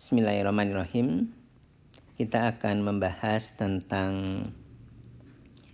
Bismillahirrahmanirrahim. Kita akan membahas tentang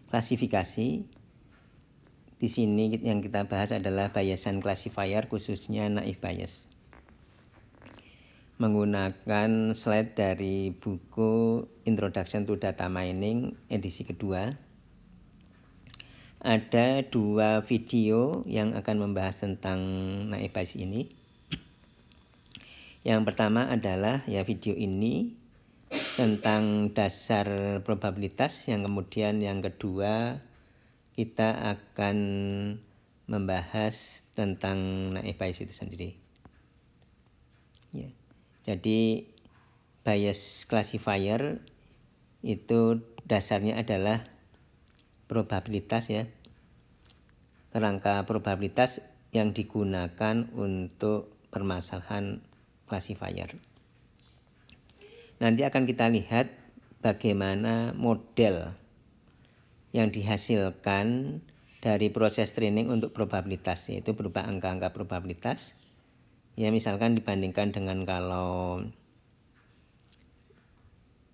klasifikasi. Di sini yang kita bahas adalah Bayesian classifier, khususnya naive Bayes. Menggunakan slide dari buku Introduction to Data Mining edisi kedua. Ada 2 video yang akan membahas tentang naive Bayes ini. Yang pertama adalah video ini tentang dasar probabilitas, yang kemudian yang kedua kita akan membahas tentang naive Bayes itu sendiri. Ya. Jadi Bayes classifier itu dasarnya adalah probabilitas, ya. Kerangka probabilitas yang digunakan untuk permasalahan classifier. Nanti akan kita lihat bagaimana model yang dihasilkan dari proses training untuk probabilitas, yaitu berupa angka-angka probabilitas. Ya, misalkan dibandingkan dengan kalau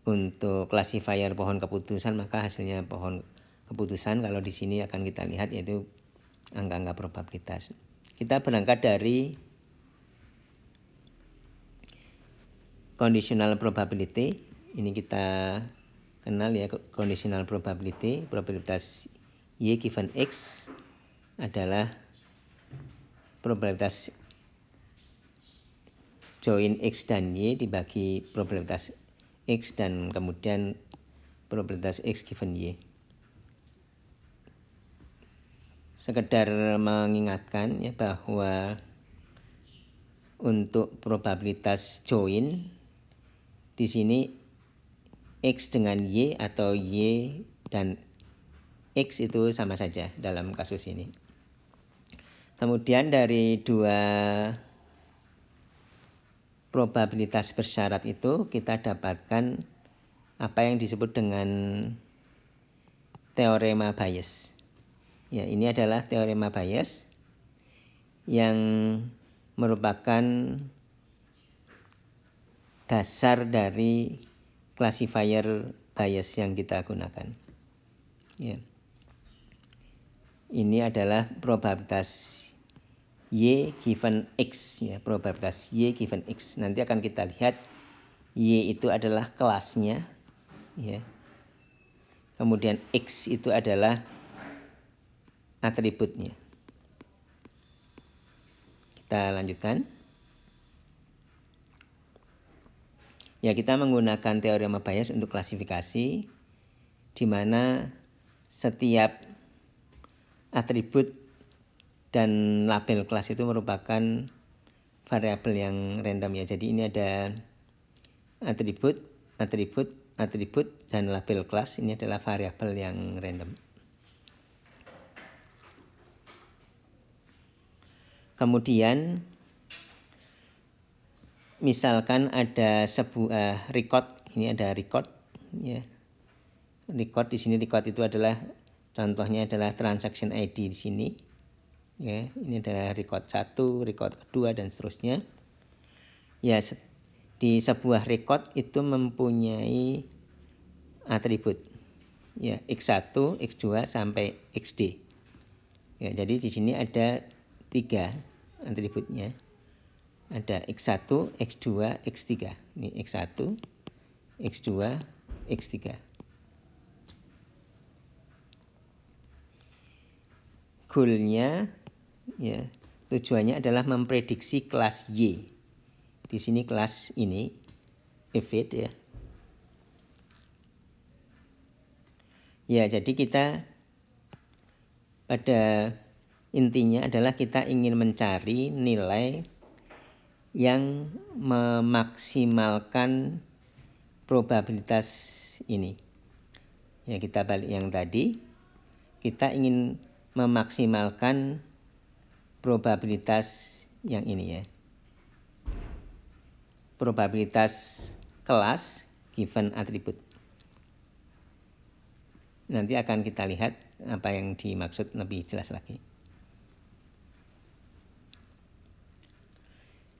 untuk classifier pohon keputusan, maka hasilnya pohon keputusan. Kalau di sini akan kita lihat yaitu angka-angka probabilitas. Kita berangkat dari conditional probability. Ini kita kenal, ya, conditional probability. Probabilitas Y given X adalah probabilitas join X dan Y dibagi probabilitas X dan kemudian probabilitas X given Y. Sekedar mengingatkan, ya, bahwa untuk probabilitas join di sini X dengan Y atau Y dan X itu sama saja dalam kasus ini. Kemudian dari 2 probabilitas bersyarat itu kita dapatkan apa yang disebut dengan teorema Bayes. Ya, ini adalah teorema Bayes yang merupakan dasar dari classifier Bayes yang kita gunakan. Ya. Ini adalah probabilitas Y given X, ya, probabilitas Y given X. Nanti akan kita lihat Y itu adalah kelasnya, ya. Kemudian X itu adalah atributnya. Kita lanjutkan. Ya, kita menggunakan teorema Bayes untuk klasifikasi, di mana setiap atribut dan label kelas itu merupakan variabel yang random, ya. Jadi ini ada atribut, dan label kelas. Ini adalah variabel yang random. Kemudian misalkan ada sebuah record, ini ada record, ya. Record di sini, record itu adalah contohnya adalah transaction ID di sini. Ya, ini adalah record 1, record kedua dan seterusnya. Ya, di sebuah record itu mempunyai atribut, ya, X1, X2 sampai XD. Ya, jadi di sini ada 3 atributnya. Ada X1, X2, X3. Ini X1, X2, X3. Goalnya, ya, tujuannya adalah memprediksi kelas Y. Di sini kelas ini evade, ya. Ya, jadi kita pada intinya adalah kita ingin mencari nilai yang memaksimalkan probabilitas ini. Ya, kita balik yang tadi. Kita ingin memaksimalkan probabilitas yang ini, ya. Probabilitas kelas given atribut. Nanti akan kita lihat apa yang dimaksud lebih jelas lagi.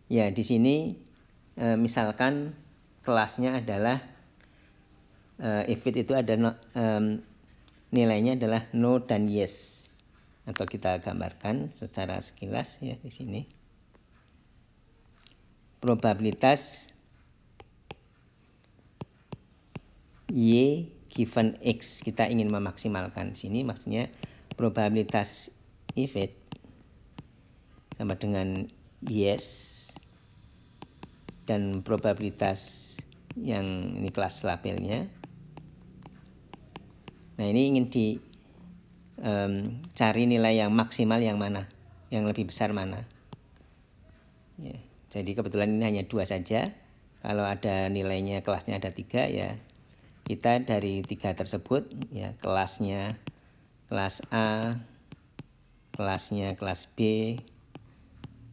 Ya, di sini misalkan kelasnya adalah if it itu ada nilainya adalah no dan yes, atau kita gambarkan secara sekilas ya di sini. Probabilitas y given x, kita ingin memaksimalkan sini, maksudnya probabilitas if it sama dengan yes, dan probabilitas yang ini kelas labelnya. Nah, ini ingin cari nilai yang maksimal yang mana, yang lebih besar mana ya. Jadi kebetulan ini hanya 2 saja. Kalau ada nilainya kelasnya ada 3 ya, kita dari 3 tersebut ya, kelasnya kelas A, kelasnya kelas B,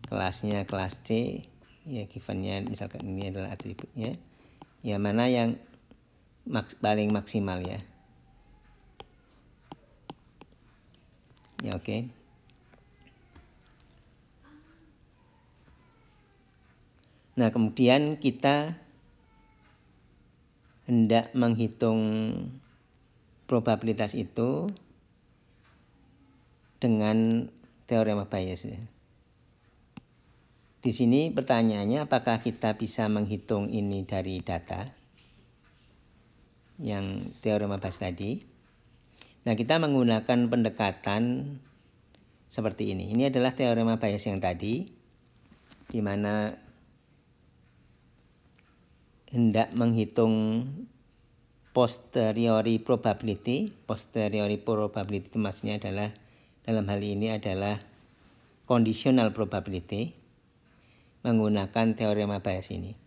kelasnya kelas C ya, givennya misalkan ini adalah atributnya ya, mana yang paling maksimal ya. Ya, oke. Nah, kemudian kita hendak menghitung probabilitas itu dengan teorema Bayes ya. Di sini pertanyaannya, apakah kita bisa menghitung ini dari data yang teorema Bayes tadi? Nah, kita menggunakan pendekatan seperti ini. Ini adalah teorema Bayes yang tadi, di mana hendak menghitung posteriori probability. Posteriori probability itu maksudnya adalah, dalam hal ini adalah conditional probability, menggunakan teorema Bayes ini.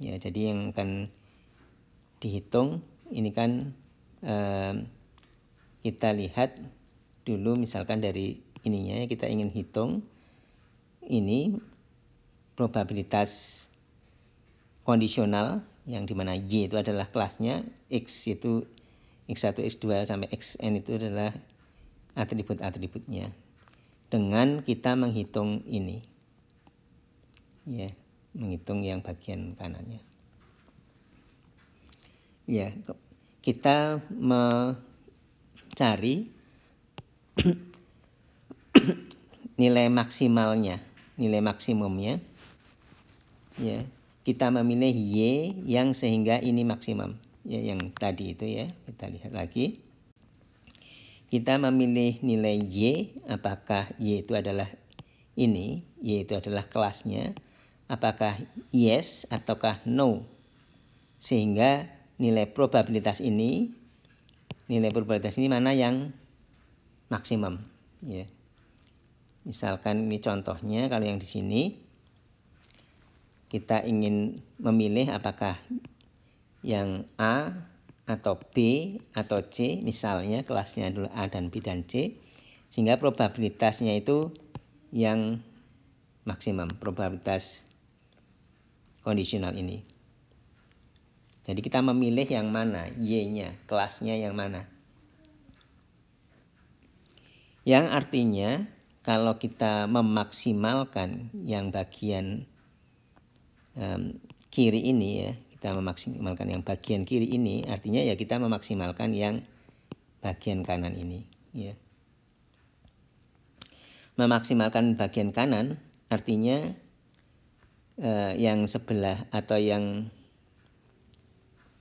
Ya, jadi yang akan dihitung ini kan kita lihat dulu misalkan dari ininya, kita ingin hitung ini probabilitas kondisional yang dimana Y itu adalah kelasnya, X itu X1, X2 sampai Xn itu adalah atribut-atributnya, dengan kita menghitung ini ya, menghitung yang bagian kanannya ya. Kita mencari nilai maksimalnya, nilai maksimumnya ya. Kita memilih Y yang sehingga ini maksimum ya, yang tadi itu ya. Kita lihat lagi, kita memilih nilai Y, apakah Y itu adalah ini, Y itu adalah kelasnya, apakah yes ataukah no, sehingga nilai probabilitas ini mana yang maksimum ya. Misalkan ini contohnya, kalau yang di sini kita ingin memilih apakah yang A atau B atau C, misalnya kelasnya adalah A dan B dan C, sehingga probabilitasnya itu yang maksimum, probabilitas kondisional ini. Jadi kita memilih yang mana, Y-nya, kelasnya yang mana. Yang artinya kalau kita memaksimalkan yang bagian kiri ini ya, kita memaksimalkan yang bagian kiri ini, artinya ya kita memaksimalkan yang bagian kanan ini ya. Memaksimalkan bagian kanan artinya yang sebelah atau yang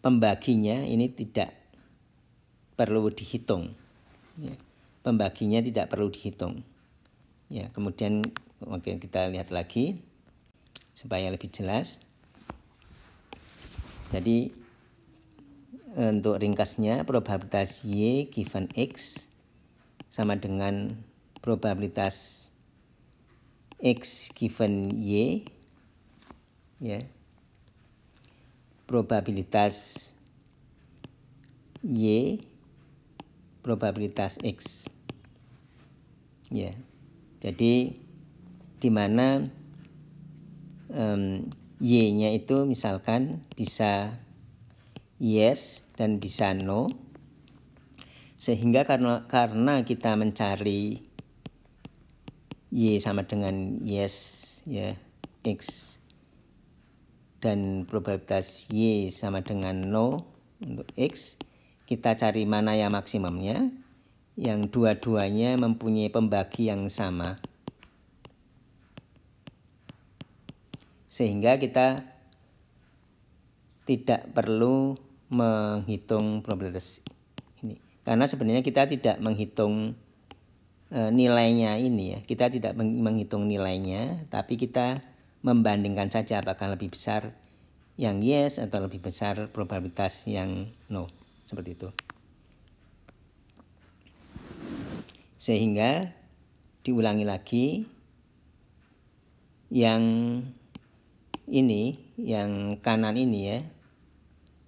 pembaginya ini tidak perlu dihitung ya. Pembaginya tidak perlu dihitung ya. Kemudian oke, kita lihat lagi supaya lebih jelas. Jadi untuk ringkasnya, probabilitas Y given X sama dengan probabilitas X given Y ya. Probabilitas Y, probabilitas X ya. Jadi di mana Y-nya itu misalkan bisa yes dan bisa no, sehingga karena kita mencari Y sama dengan yes ya, X dan probabilitas Y sama dengan 0 untuk X, kita cari mana yang maksimumnya, yang dua-duanya mempunyai pembagi yang sama. Sehingga kita tidak perlu menghitung probabilitas ini. Karena sebenarnya kita tidak menghitung nilainya ini ya. Kita tidak menghitung nilainya, tapi kita membandingkan saja apakah lebih besar yang yes atau lebih besar probabilitas yang no. Seperti itu. Sehingga diulangi lagi, yang ini, yang kanan ini ya,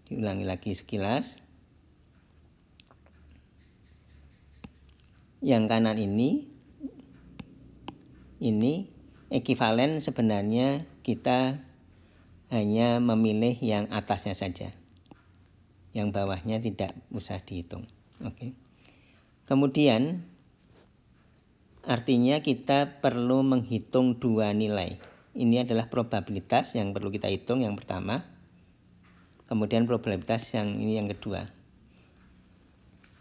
diulangi lagi sekilas. Yang kanan ini ekuivalen sebenarnya kita hanya memilih yang atasnya saja. Yang bawahnya tidak usah dihitung. Oke. Kemudian artinya kita perlu menghitung dua nilai. Ini adalah probabilitas yang perlu kita hitung yang pertama. Kemudian probabilitas yang ini yang kedua.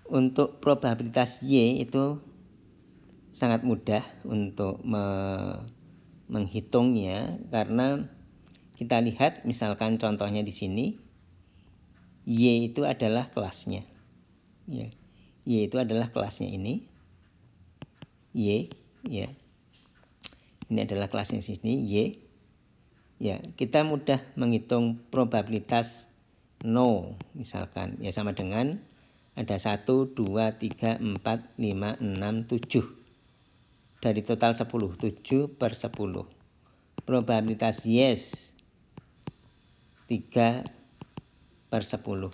Untuk probabilitas Y itu sangat mudah untuk menghitungnya, karena kita lihat misalkan contohnya di sini, Y itu adalah kelasnya. Ya. Y itu adalah kelasnya ini. Y, ya. Ini adalah kelasnya di sini, Y. Ya, kita mudah menghitung probabilitas no, misalkan ya sama dengan ada 1, 2, 3, 4, 5, 6, 7. Dari total 10, 7 per 10. Probabilitas yes 3 per 10.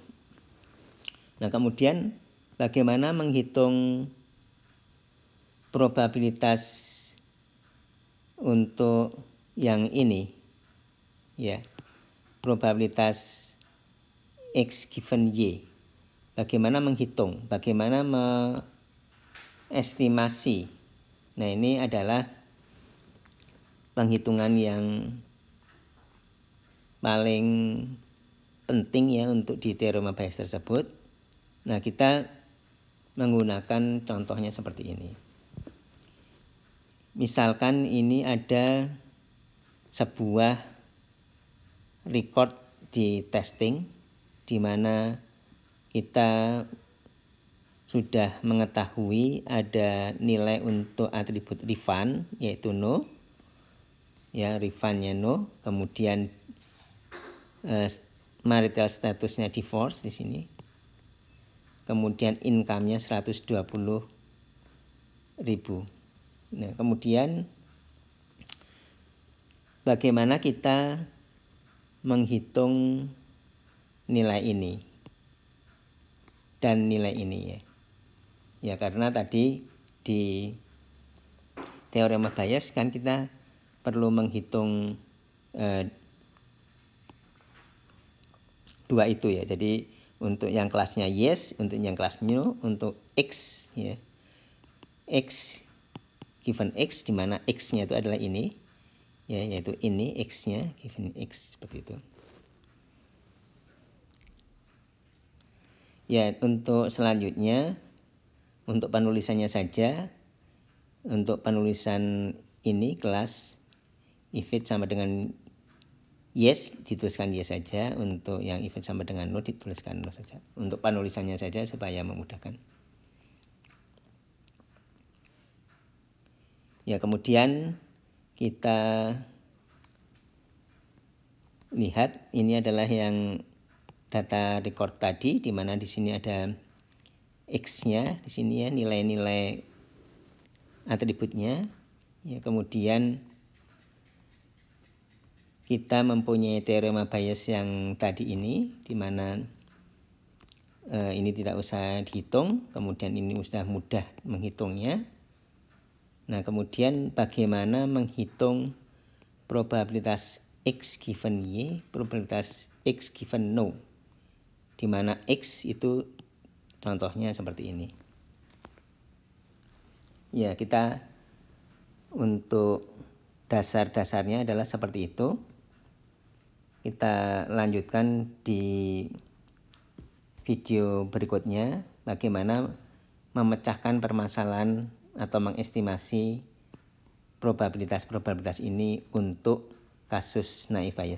Nah, kemudian bagaimana menghitung probabilitas untuk yang ini? Ya, probabilitas X given Y. Bagaimana menghitung? Bagaimana estimasi? Nah, ini adalah penghitungan yang paling penting ya untuk di teorema Bayes tersebut. Nah, kita menggunakan contohnya seperti ini. Misalkan ini ada sebuah record di testing di mana kita sudah mengetahui ada nilai untuk atribut refund yaitu no. Ya, refundnya no. Kemudian marital statusnya divorce di sini. Kemudian income-nya 120.000. Nah, kemudian bagaimana kita menghitung nilai ini dan nilai ini ya. Ya, karena tadi di teorema Bayes kan kita perlu menghitung dua itu ya. Jadi untuk yang kelasnya yes, untuk yang kelas no, untuk X ya. X given X, di mana X-nya itu adalah ini ya, yaitu ini X-nya given X, seperti itu. Ya, untuk selanjutnya untuk penulisannya saja, untuk penulisan ini kelas if it sama dengan yes dituliskan yes saja, untuk yang if it sama dengan no dituliskan no saja. Untuk penulisannya saja supaya memudahkan. Ya, kemudian kita lihat ini adalah yang data record tadi, di mana di sini ada X-nya, di sini ya nilai-nilai atributnya. Ya, kemudian kita mempunyai teorema Bayes yang tadi ini, di mana ini tidak usah dihitung, kemudian ini sudah mudah menghitungnya. Nah, kemudian bagaimana menghitung probabilitas X given Y, probabilitas X given no, di mana X itu contohnya seperti ini. Ya, kita untuk dasar-dasarnya adalah seperti itu. kita lanjutkan di video berikutnya bagaimana memecahkan permasalahan atau mengestimasi probabilitas ini untuk kasus naive Bayes.